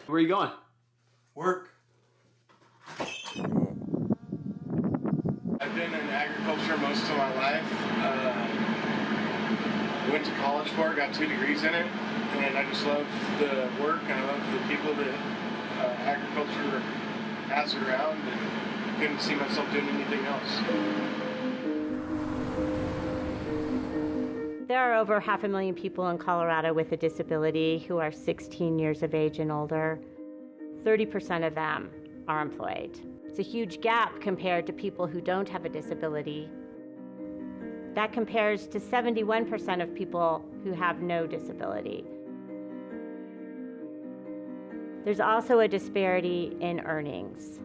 Where are you going? Work. I've been in agriculture most of my life. Went to college for it, got 2 degrees in it, and I just love the work and I love the people that agriculture has around, and couldn't see myself doing anything else. There are over 500,000 people in Colorado with a disability who are 16 years of age and older. 30% of them are employed. It's a huge gap compared to people who don't have a disability. That compares to 71% of people who have no disability. There's also a disparity in earnings.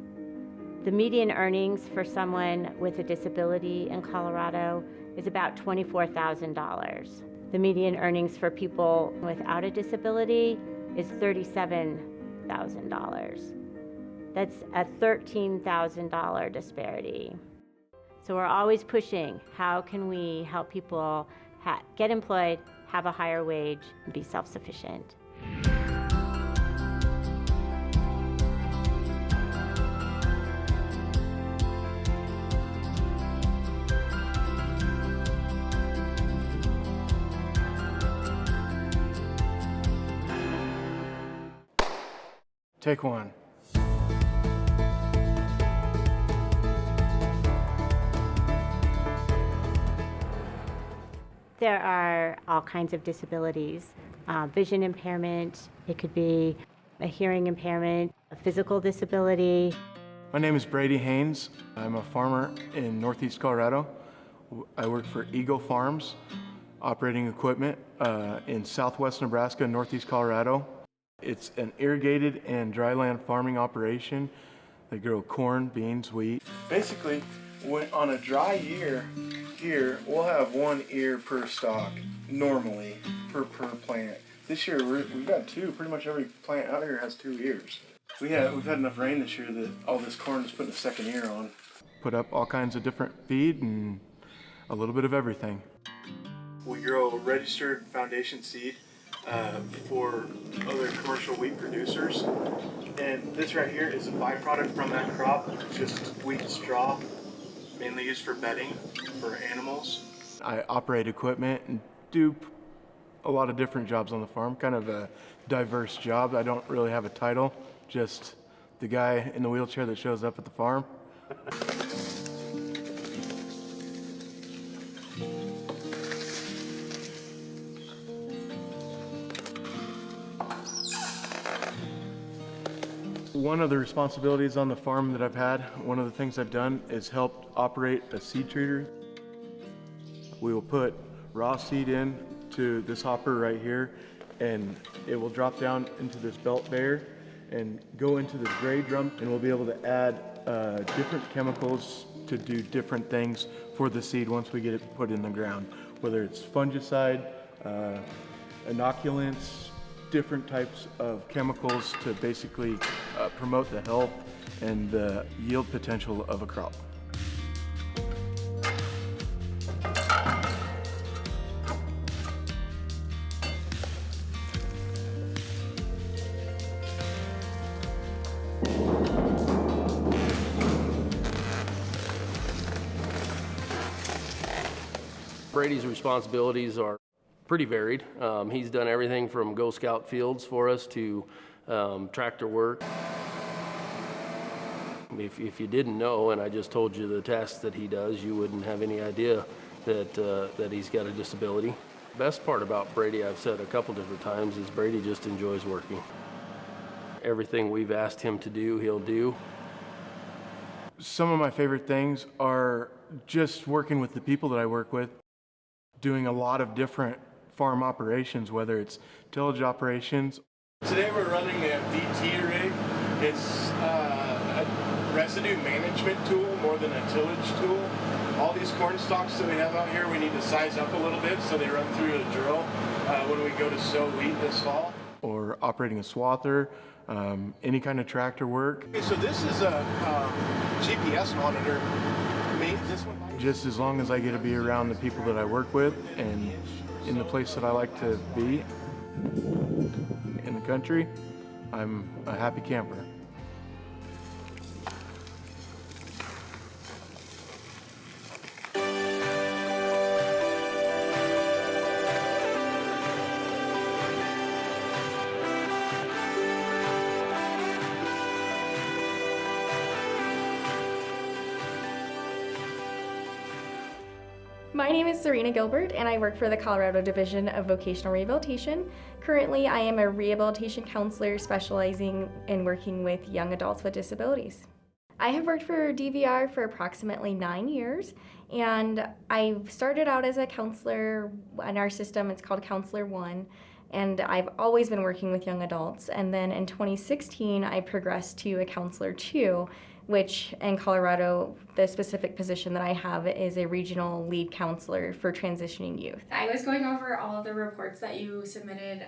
The median earnings for someone with a disability in Colorado is about $24,000. The median earnings for people without a disability is $37,000. That's a $13,000 disparity. So we're always pushing, how can we help people get employed, have a higher wage, and be self-sufficient? Take one. There are all kinds of disabilities. Vision impairment, it could be a hearing impairment, a physical disability. My name is Brady Haynes. I'm a farmer in Northeast Colorado. I work for Eagle Farms, operating equipment in Southwest Nebraska and Northeast Colorado. It's an irrigated and dryland farming operation. They grow corn, beans, wheat. Basically, on a dry year here, we'll have 1 ear per stalk, normally, per plant. This year, we've got 2. Pretty much every plant out here has 2 ears. We've had enough rain this year that all this corn is putting a 2nd ear on. Put up all kinds of different feed and a little bit of everything. We grow registered foundation seed for other commercial wheat producers. And this right here is a byproduct from that crop. It's just wheat straw, mainly used for bedding for animals. I operate equipment and do a lot of different jobs on the farm, kind of a diverse job. I don't really have a title, just the guy in the wheelchair that shows up at the farm. One of the responsibilities on the farm that I've had, one of the things I've done is helped operate a seed treater. We will put raw seed in to this hopper right here, and it will drop down into this belt bear and go into this gray drum, and we'll be able to add different chemicals to do different things for the seed once we get it put in the ground, whether it's fungicide, inoculants, different types of chemicals to basically promote the health and the yield potential of a crop. Brady's responsibilities are pretty varied. He's done everything from Go Scout fields for us to tractor work. If you didn't know, and I just told you the tasks that he does, you wouldn't have any idea that he's got a disability. Best part about Brady, I've said a couple different times, is Brady just enjoys working. Everything we've asked him to do, he'll do. Some of my favorite things are just working with the people that I work with, doing a lot of different farm operations, whether it's tillage operations. Today we're running a VT rig. It's a residue management tool more than a tillage tool. All these corn stalks that we have out here, we need to size up a little bit so they run through a drill when we go to sow wheat this fall. Or operating a swather, any kind of tractor work. Okay, so this is a GPS monitor. This one, just as long as I get to be around the people that I work with and in the place that I like to be in the country, I'm a happy camper. My name is Serena Gilbert, and I work for the Colorado Division of Vocational Rehabilitation. Currently, I am a rehabilitation counselor specializing in working with young adults with disabilities. I have worked for DVR for approximately 9 years, and I started out as a counselor. In our system, it's called Counselor 1, and I've always been working with young adults. And then in 2016, I progressed to a Counselor 2, which in Colorado, the specific position that I have is a regional lead counselor for transitioning youth. I was going over all of the reports that you submitted,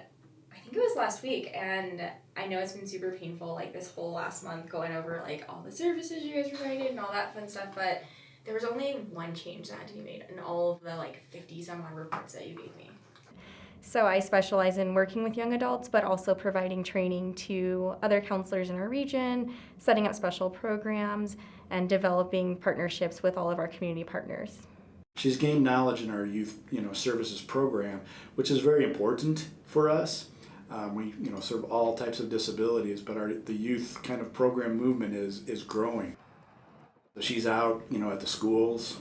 I think it was last week, and I know it's been super painful, like this whole last month, going over like all the services you guys provided and all that fun stuff, but there was only one change that had to be made in all of the like 50 some odd reports that you gave me. So I specialize in working with young adults, but also providing training to other counselors in our region, setting up special programs, and developing partnerships with all of our community partners. She's gained knowledge in our youth, services program, which is very important for us. We, serve all types of disabilities, but the youth kind of program movement is growing. She's out, at the schools,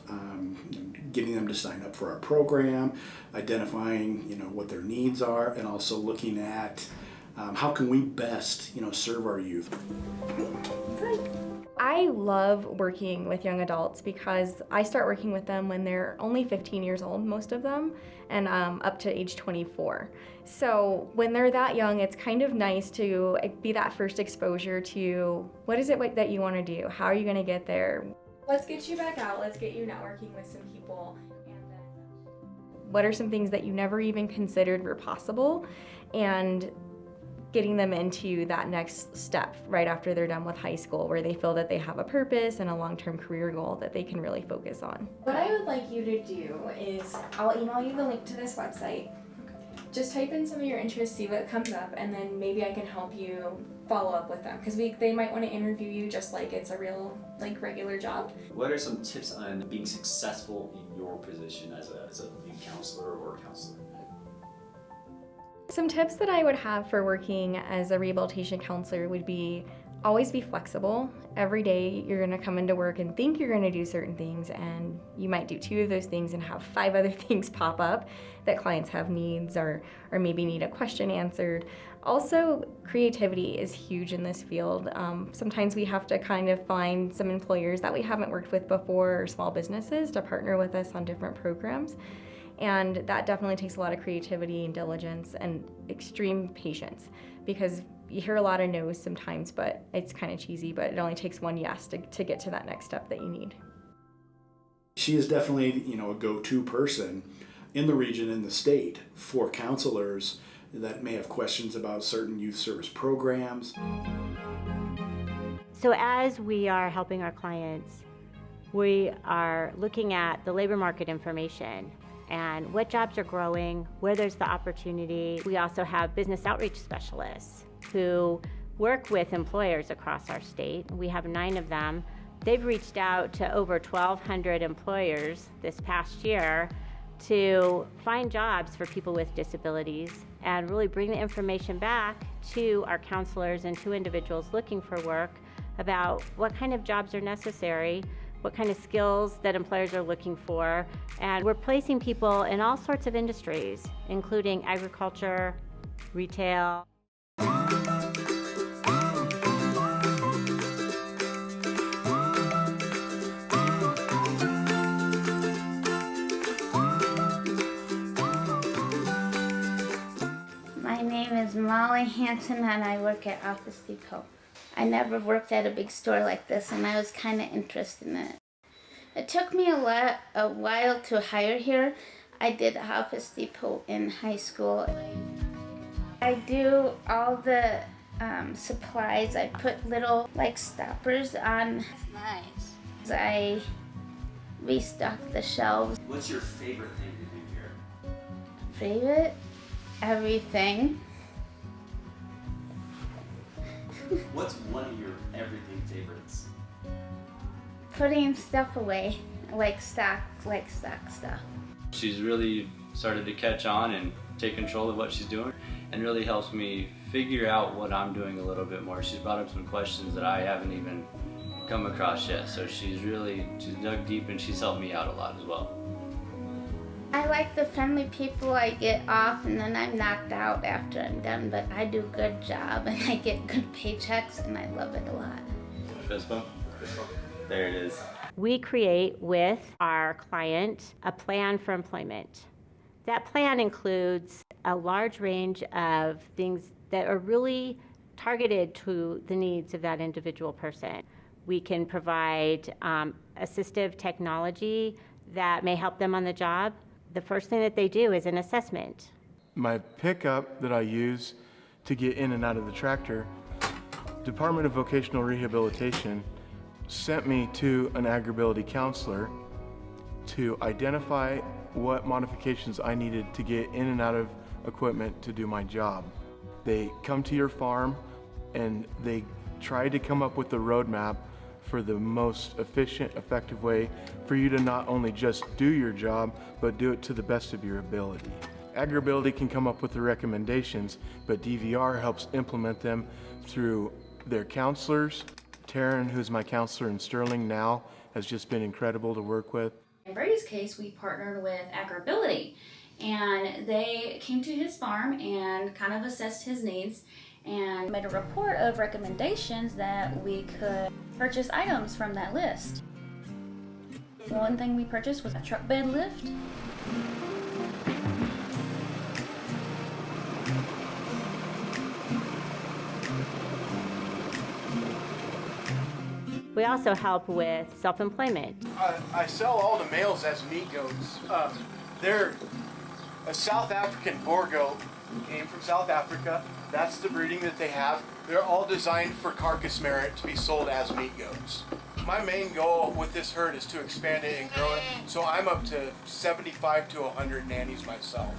getting them to sign up for our program, identifying, what their needs are, and also looking at how can we best, serve our youth. I love working with young adults because I start working with them when they're only 15 years old, most of them, and up to age 24. So when they're that young, it's kind of nice to be that first exposure to what is it that you want to do? How are you going to get there? Let's get you back out. Let's get you networking with some people. And what are some things that you never even considered were possible? And getting them into that next step right after they're done with high school, where they feel that they have a purpose and a long-term career goal that they can really focus on. What I would like you to do is, I'll email you the link to this website. Just type in some of your interests, see what comes up, and then maybe I can help you follow up with them, because they might want to interview you just like it's a real, regular job. What are some tips on being successful in your position as a lead counselor or counselor? Some tips that I would have for working as a rehabilitation counselor would be always be flexible. Every day you're going to come into work and think you're going to do certain things, and you might do 2 of those things and have 5 other things pop up that clients have needs or maybe need a question answered. Also, creativity is huge in this field. Sometimes we have to kind of find some employers that we haven't worked with before or small businesses to partner with us on different programs. And that definitely takes a lot of creativity and diligence and extreme patience, because you hear a lot of no's sometimes, but it's kind of cheesy, but it only takes one yes to get to that next step that you need. She is definitely, a go-to person in the region, in the state, for counselors that may have questions about certain youth service programs. So as we are helping our clients, we are looking at the labor market information and what jobs are growing, where there's the opportunity. We also have business outreach specialists who work with employers across our state. We have 9 of them. They've reached out to over 1,200 employers this past year to find jobs for people with disabilities and really bring the information back to our counselors and to individuals looking for work about what kind of jobs are necessary, what kind of skills that employers are looking for. And we're placing people in all sorts of industries, including agriculture, retail. My name is Molly Hanson and I work at Office Depot. I never worked at a big store like this and I was kind of interested in it. It took me a while to hire here. I did Office Depot in high school. I do all the supplies. I put little stoppers on. Nice. I restock the shelves. What's your favorite thing to do here? Favorite? Everything. What's one of your everything favorites? Putting stuff away, like stock stuff. She's really started to catch on and take control of what she's doing, and really helps me figure out what I'm doing a little bit more. She's brought up some questions that I haven't even come across yet, so she's dug deep and she's helped me out a lot as well. I like the friendly people. I get off and then I'm knocked out after I'm done, but I do a good job and I get good paychecks and I love it a lot. Fist bump? There it is. We create with our client a plan for employment. That plan includes a large range of things that are really targeted to the needs of that individual person. We can provide assistive technology that may help them on the job. The first thing that they do is an assessment. My pickup that I use to get in and out of the tractor, Department of Vocational Rehabilitation sent me to an ag-ability counselor to identify what modifications I needed to get in and out of equipment to do my job. They come to your farm and they try to come up with the roadmap for the most efficient, effective way for you to not only just do your job, but do it to the best of your ability. Ag-ability can come up with the recommendations, but DVR helps implement them through their counselors. Taryn, who's my counselor in Sterling now, has just been incredible to work with. In Brady's case, we partnered with Ag-ability, and they came to his farm and kind of assessed his needs and made a report of recommendations that we could purchase items from that list. One thing we purchased was a truck bed lift. We also help with self-employment. I sell all the males as meat goats. They're a South African boar goat, came from South Africa. That's the breeding that they have. They're all designed for carcass merit to be sold as meat goats. My main goal with this herd is to expand it and grow it, so I'm up to 75 to 100 nannies myself.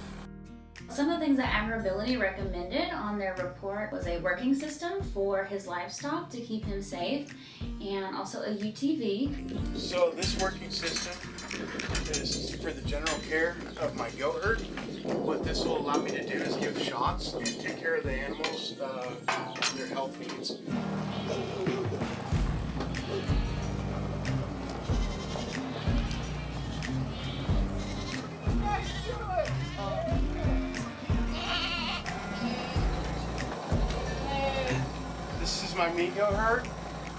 Some of the things that Ag-ability recommended on their report was a working system for his livestock to keep him safe, and also a UTV. So this working system is for the general care of my goat herd. What this will allow me to do is give shots and take care of the animals, their health needs. This is my meat goat herd.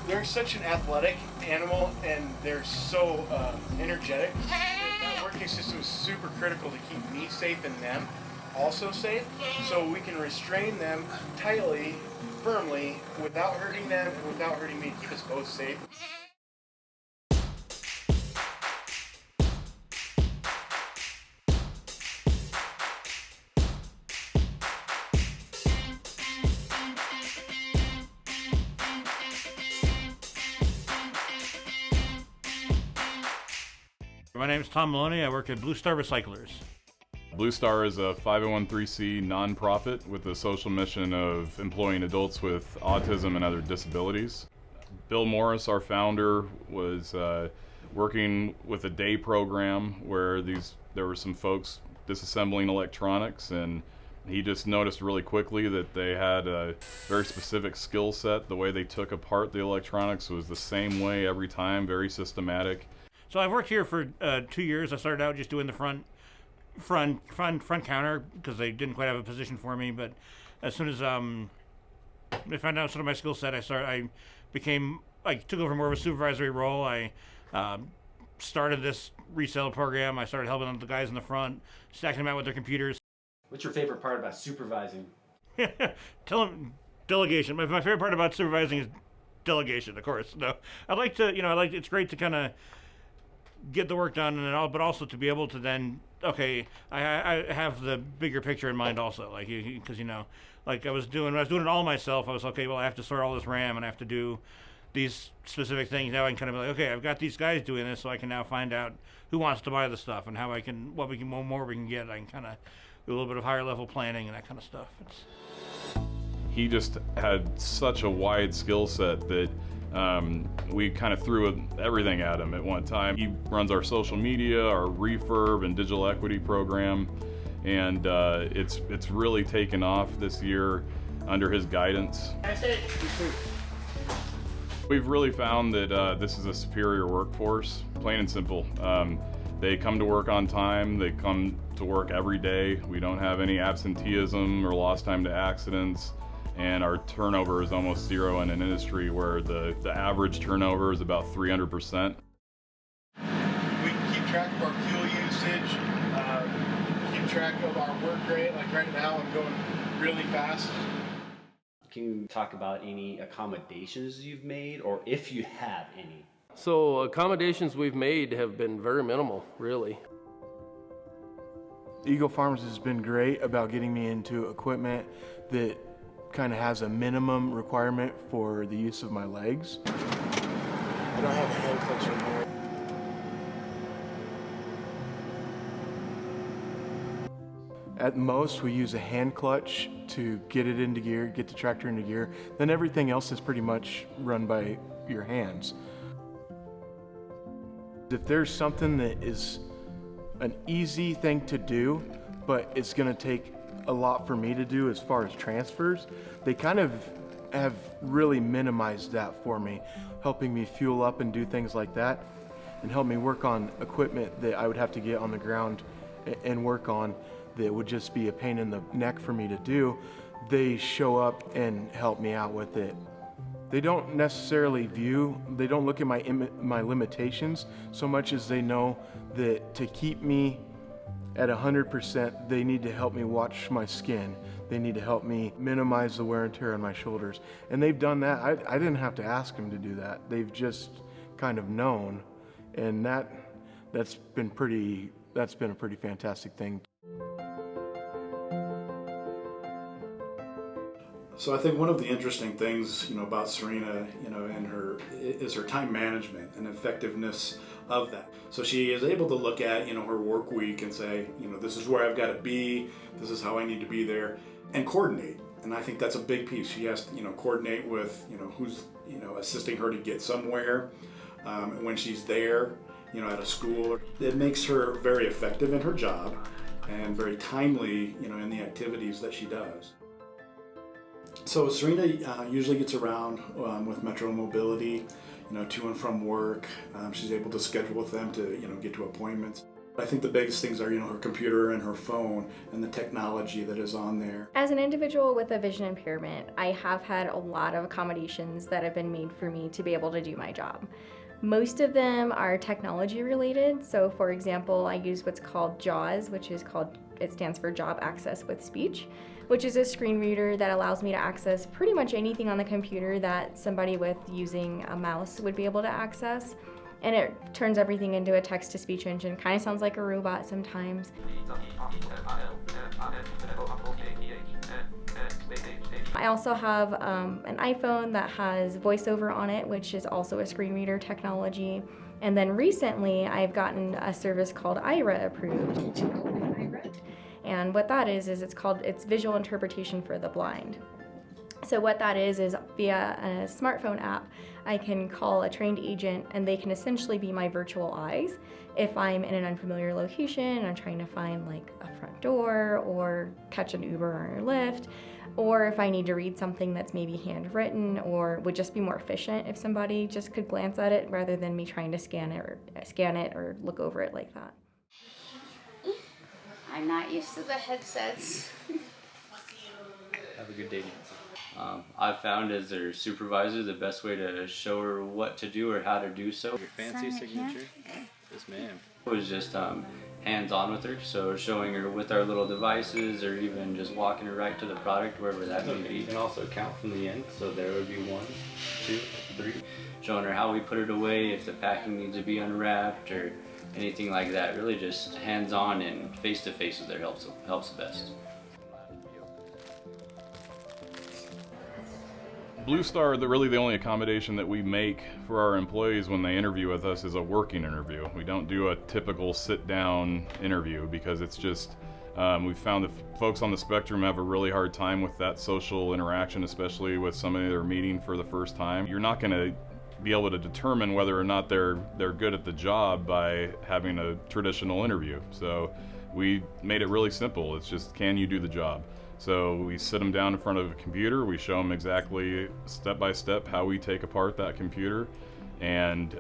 They're such an athletic animal and they're so energetic. That working system is super critical to keep me safe and them also safe, so we can restrain them tightly, firmly, without hurting them and without hurting me, to keep us both safe. My name is Tom Maloney. I work at Blue Star Recyclers. Blue Star is a 501(c) nonprofit with the social mission of employing adults with autism and other disabilities. Bill Morris, our founder, was working with a day program where there were some folks disassembling electronics, and he just noticed really quickly that they had a very specific skill set. The way they took apart the electronics was the same way every time, very systematic. So I've worked here for 2 years. I started out just doing the front counter because they didn't quite have a position for me. But as soon as they found out sort of my skill set, I took over more of a supervisory role. I started this resale program. I started helping the guys in the front, stacking them out with their computers. What's your favorite part about supervising? Delegation. My favorite part about supervising is delegation, of course. No, it's great to kind of get the work done and all, but also to be able to then, okay, I have the bigger picture in mind also, like, because like I was doing it all myself. I was okay. Well, I have to sort all this RAM and I have to do these specific things. Now I can kind of be like, okay, I've got these guys doing this, so I can now find out who wants to buy the stuff and what more we can get. I can kind of do a little bit of higher level planning and that kind of stuff. he just had such a wide skill set that we kind of threw everything at him at one time. He runs our social media, our refurb and digital equity program, and it's really taken off this year under his guidance. We've really found that this is a superior workforce, plain and simple. They come to work on time, they come to work every day. We don't have any absenteeism or lost time to accidents, and our turnover is almost zero in an industry where the average turnover is about 300%. We can keep track of our fuel usage, keep track of our work rate. Like right now, I'm going really fast. Can you talk about any accommodations you've made, or if you have any? So accommodations we've made have been very minimal, really. Eagle Farms has been great about getting me into equipment that kind of has a minimum requirement for the use of my legs. I don't have a hand clutch anymore. At most, we use a hand clutch to get it into gear, get the tractor into gear. Then everything else is pretty much run by your hands. If there's something that is an easy thing to do, but it's gonna take a lot for me to do as far as transfers, they kind of have really minimized that for me, helping me fuel up and do things like that, and help me work on equipment that I would have to get on the ground and work on that would just be a pain in the neck for me to do. They show up and help me out with it. They don't necessarily they don't look at my limitations so much as they know that to keep me at 100%, they need to help me watch my skin. They need to help me minimize the wear and tear on my shoulders. And they've done that. I didn't have to ask them to do that. They've just kind of known. And that's been a pretty fantastic thing. So I think one of the interesting things, about Serena, and is her time management and effectiveness of that. So she is able to look at, her work week and say, this is where I've got to be, this is how I need to be there, and coordinate. And I think that's a big piece. She has to, coordinate with, who's, assisting her to get somewhere. When she's there, at a school, it makes her very effective in her job and very timely, in the activities that she does. So Serena usually gets around with Metro Mobility, to and from work. She's able to schedule with them to, get to appointments. I think the biggest things are, her computer and her phone and the technology that is on there. As an individual with a vision impairment, I have had a lot of accommodations that have been made for me to be able to do my job. Most of them are technology related. So for example, I use what's called JAWS, it stands for Job Access with Speech, which is a screen reader that allows me to access pretty much anything on the computer that somebody with using a mouse would be able to access. And it turns everything into a text-to-speech engine. Kind of sounds like a robot sometimes. I also have an iPhone that has voiceover on it, which is also a screen reader technology. And then recently, I've gotten a service called IRA approved. And what that is it's visual interpretation for the blind. So what that is via a smartphone app, I can call a trained agent and they can essentially be my virtual eyes. If I'm in an unfamiliar location and I'm trying to find like a front door or catch an Uber or a Lyft, or if I need to read something that's maybe handwritten or would just be more efficient if somebody just could glance at it rather than me trying to scan it or look over it like that. I'm not used to the headsets. Have a good day. I've found as their supervisor the best way to show her what to do or how to do so. Your fancy signature? Yes, ma'am. It was just hands-on with her, so showing her with our little devices or even just walking her right to the product wherever that may be. You can also count from the end, so there would be 1, 2, 3. Showing her how we put it away, if the packing needs to be unwrapped or anything like that. Really just hands-on and face-to-face with her helps the best. Blue Star, really the only accommodation that we make for our employees when they interview with us is a working interview. We don't do a typical sit-down interview because it's just We've found that folks on the spectrum have a really hard time with that social interaction, especially with somebody they're meeting for the first time. You're not going to be able to determine whether or not they're good at the job by having a traditional interview. So we made it really simple. It's just, can you do the job? So we sit them down in front of a computer, we show them exactly step by step how we take apart that computer, and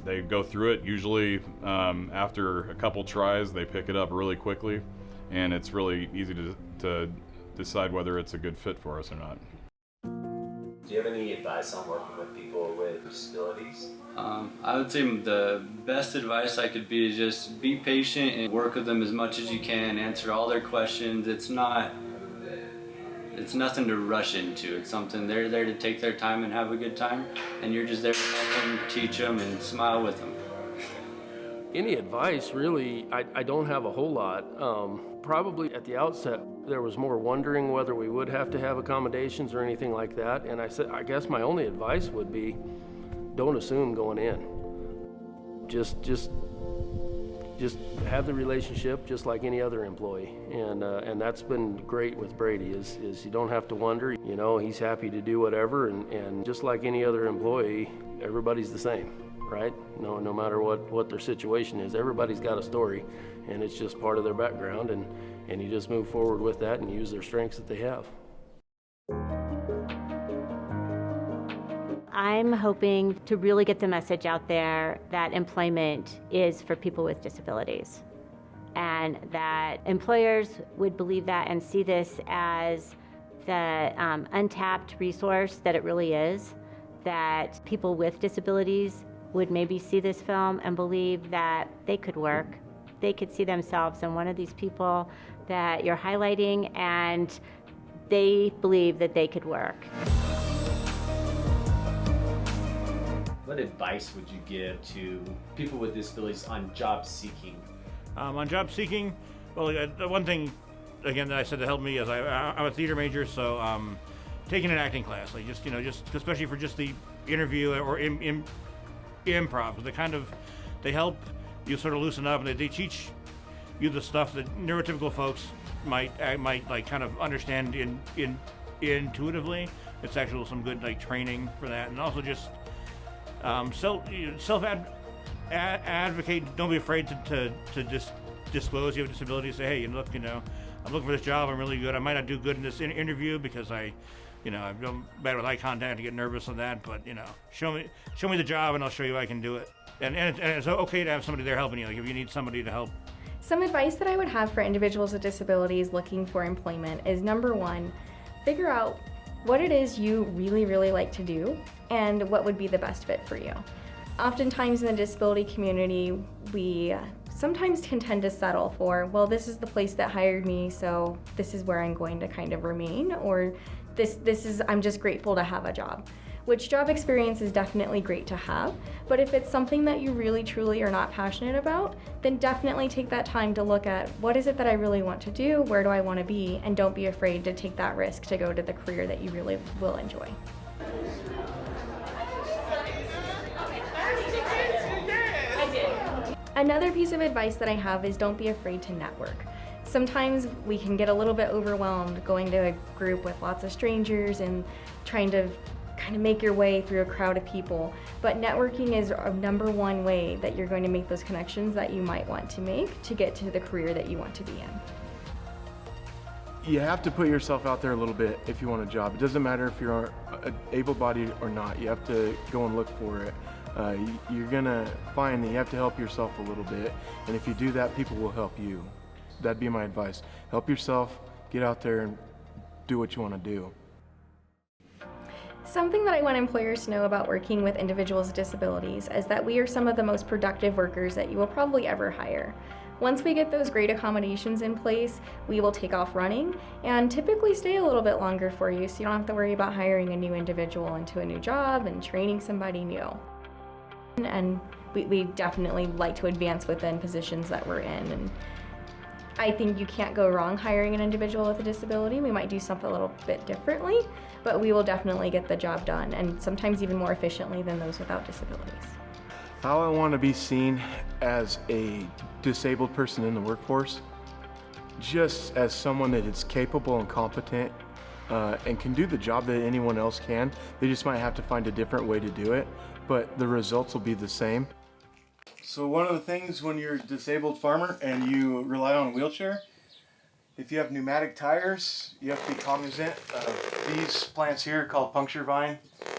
they go through it. Usually after a couple tries, they pick it up really quickly, and it's really easy to decide whether it's a good fit for us or not. Do you have any advice on working with people with disabilities? I would say the best advice I could be is just be patient and work with them as much as you can, answer all their questions. It's nothing to rush into. It's something they're there to take their time and have a good time, and you're just there to help them, teach them, and smile with them. Any advice, really, I don't have a whole lot. Probably at the outset, there was more wondering whether we would have to have accommodations or anything like that. And I guess my only advice would be, don't assume going in. Just have the relationship just like any other employee. And that's been great with Brady is you don't have to wonder. You know, he's happy to do whatever, and just like any other employee, everybody's the same. Right? No matter what their situation is, everybody's got a story, and it's just part of their background, and you just move forward with that and use their strengths that they have. I'm hoping to really get the message out there that employment is for people with disabilities, and that employers would believe that and see this as the untapped resource that it really is, that people with disabilities would maybe see this film and believe that they could work. They could see themselves in one of these people that you're highlighting, and they believe that they could work. What advice would you give to people with disabilities on job seeking? On job seeking, well, the one thing, again, that I said that helped me is I'm a theater major, so taking an acting class, like just especially for just the interview or improv, they help you sort of loosen up, and they teach you the stuff that neurotypical folks might like kind of understand intuitively. It's actually some good like training for that, and also just self advocate. Don't be afraid to disclose you have a disability. Say, hey, look, I'm looking for this job. I'm really good. I might not do good in this interview because I've done bad with eye contact. I get nervous on that, but show me the job, and I'll show you I can do it. And it's okay to have somebody there helping you. Like if you need somebody to help. Some advice that I would have for individuals with disabilities looking for employment is, number one, figure out what it is you really, really like to do and what would be the best fit for you. Oftentimes in the disability community, we sometimes can tend to settle for, well, this is the place that hired me, so this is where I'm going to kind of remain, or I'm just grateful to have a job. Which job experience is definitely great to have, but if it's something that you really truly are not passionate about, then definitely take that time to look at what is it that I really want to do, where do I want to be, and don't be afraid to take that risk to go to the career that you really will enjoy. Another piece of advice that I have is don't be afraid to network. Sometimes we can get a little bit overwhelmed going to a group with lots of strangers and trying to kind of make your way through a crowd of people. But networking is a number one way that you're going to make those connections that you might want to make to get to the career that you want to be in. You have to put yourself out there a little bit if you want a job. It doesn't matter if you're able-bodied or not. You have to go and look for it. You're gonna find that you have to help yourself a little bit, and if you do that, people will help you. That'd be my advice. Help yourself, get out there and do what you want to do. Something that I want employers to know about working with individuals with disabilities is that we are some of the most productive workers that you will probably ever hire. Once we get those great accommodations in place, we will take off running and typically stay a little bit longer for you, so you don't have to worry about hiring a new individual into a new job and training somebody new. And we definitely like to advance within positions that we're in. And I think you can't go wrong hiring an individual with a disability. We might do something a little bit differently, but we will definitely get the job done, and sometimes even more efficiently than those without disabilities. How I want to be seen as a disabled person in the workforce, just as someone that is capable and competent and can do the job that anyone else can. They just might have to find a different way to do it, but the results will be the same. So one of the things when you're a disabled farmer and you rely on a wheelchair, if you have pneumatic tires, you have to be cognizant of these plants here called puncture vine,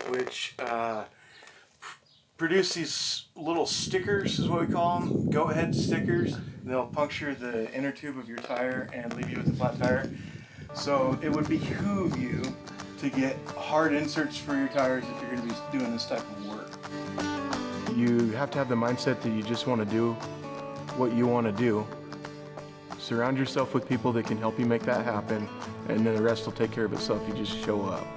which produce these little stickers, is what we call them, goat head stickers. They'll puncture the inner tube of your tire and leave you with a flat tire. So it would behoove you to get hard inserts for your tires if you're going to be doing this type of work. You have to have the mindset that you just want to do what you want to do. Surround yourself with people that can help you make that happen, and then the rest will take care of itself. You just show up.